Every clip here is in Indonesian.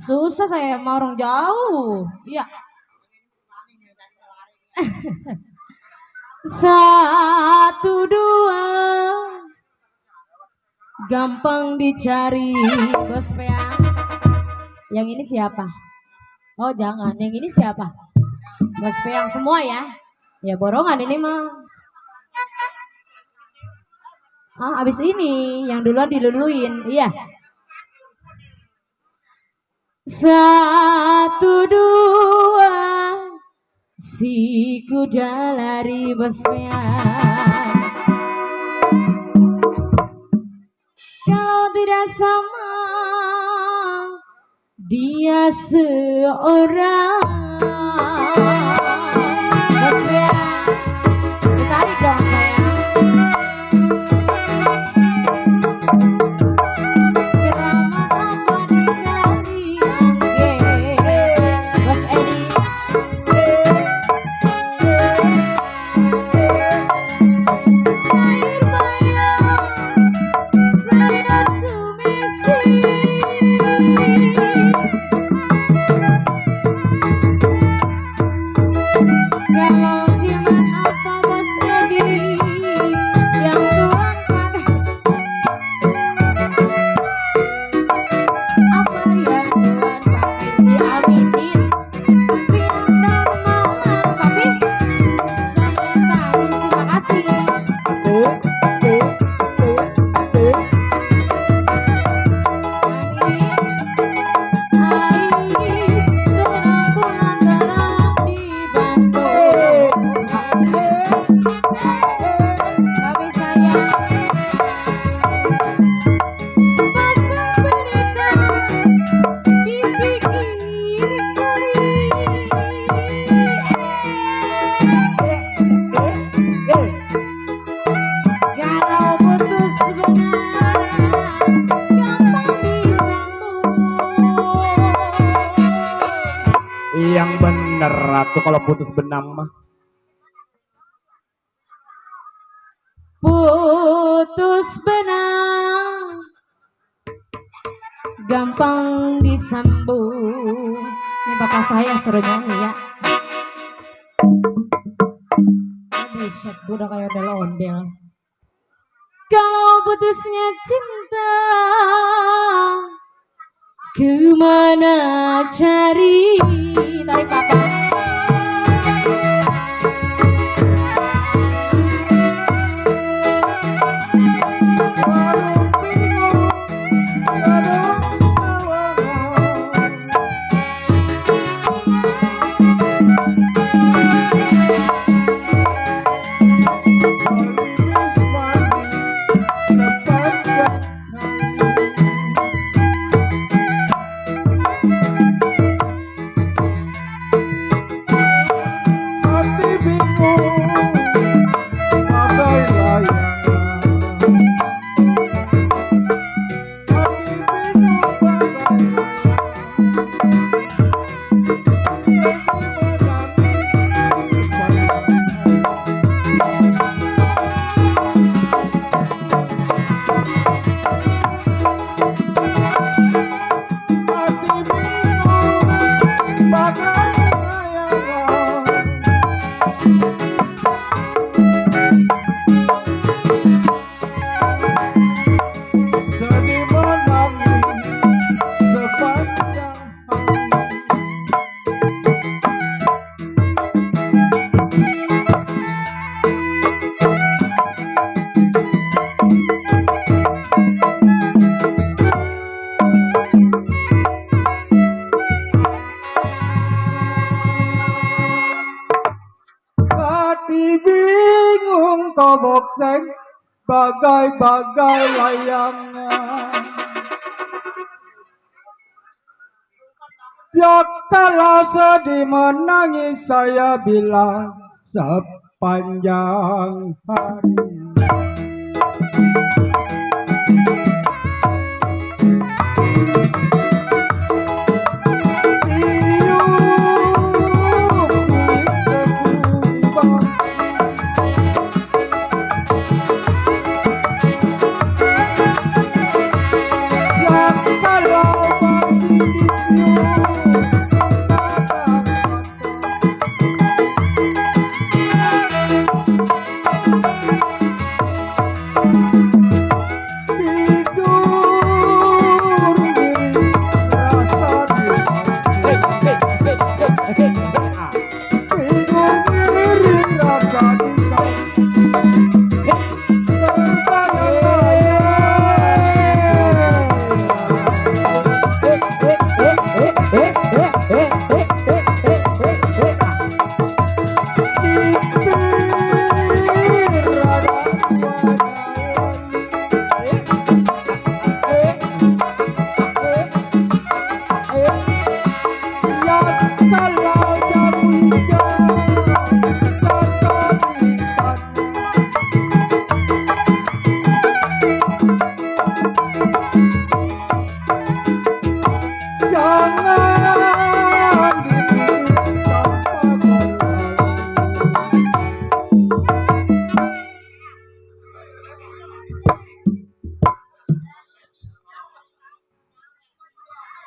Susah saya mau orang jauh. Iya. Satu dua gampang dicari bos peang. Yang ini siapa? Oh jangan, yang ini siapa? Bos peang semua ya. Ya borongan ini mah. Ah abis ini yang duluan diluluin. Iya. Satu dua si kuda lari besmean. Kalau tidak sama dia seorang besmean. Ditarik dong saya. Yang bener ratu kalau putus benang mah. Putus benang gampang disambung. Ini bapak saya suruh nyanyi ya. Bisa udah kayak ada ondel. Kalau putusnya cinta kemana cari? Tarik papa. bokseng bagai-bagai layangan. Ya kalau sedih menangis saya bilang sepanjang hari.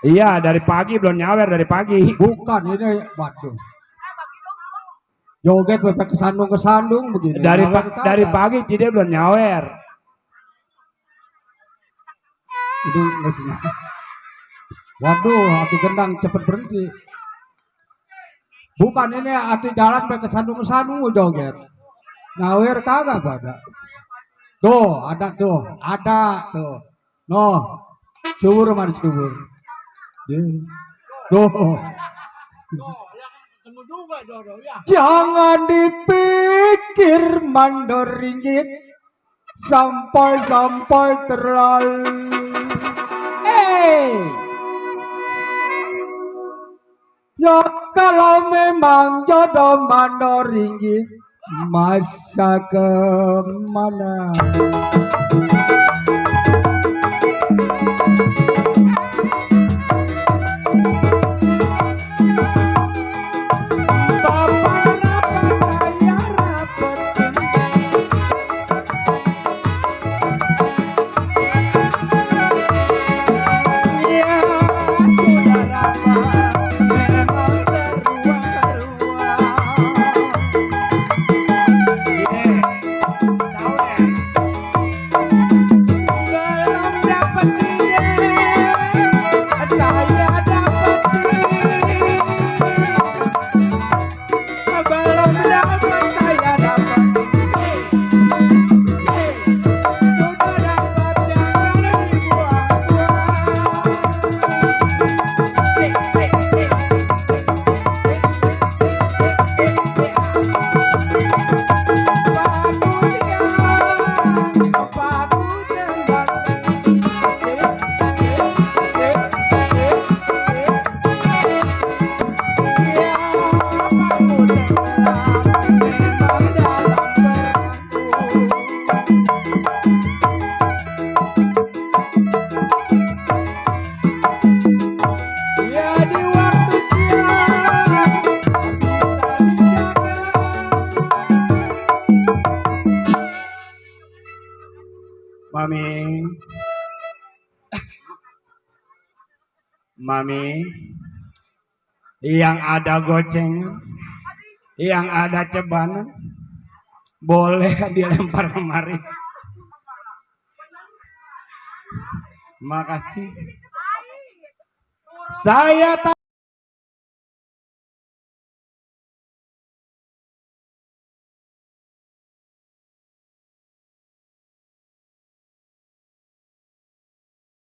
Iya, dari pagi belum nyawer dari pagi. Bukan ini, waduh. Joget sampai kesandung begini. Dari pagi dia belum nyawer. Itu mestinya. Waduh, hati gendang cepet berhenti. Bukan ini hati jalan sampai kesandung joget. Nyawer kagak ada. Tuh, ada tuh. Noh, cubur mana cubur. Tuh. Jangan dipikir mandor ringgit sampai terlalu. Ya kalau memang jodoh mandor ringgit, masa kemana? Mami, yang ada gocengan, yang ada cebanan, boleh dilempar kemari. Makasih. Saya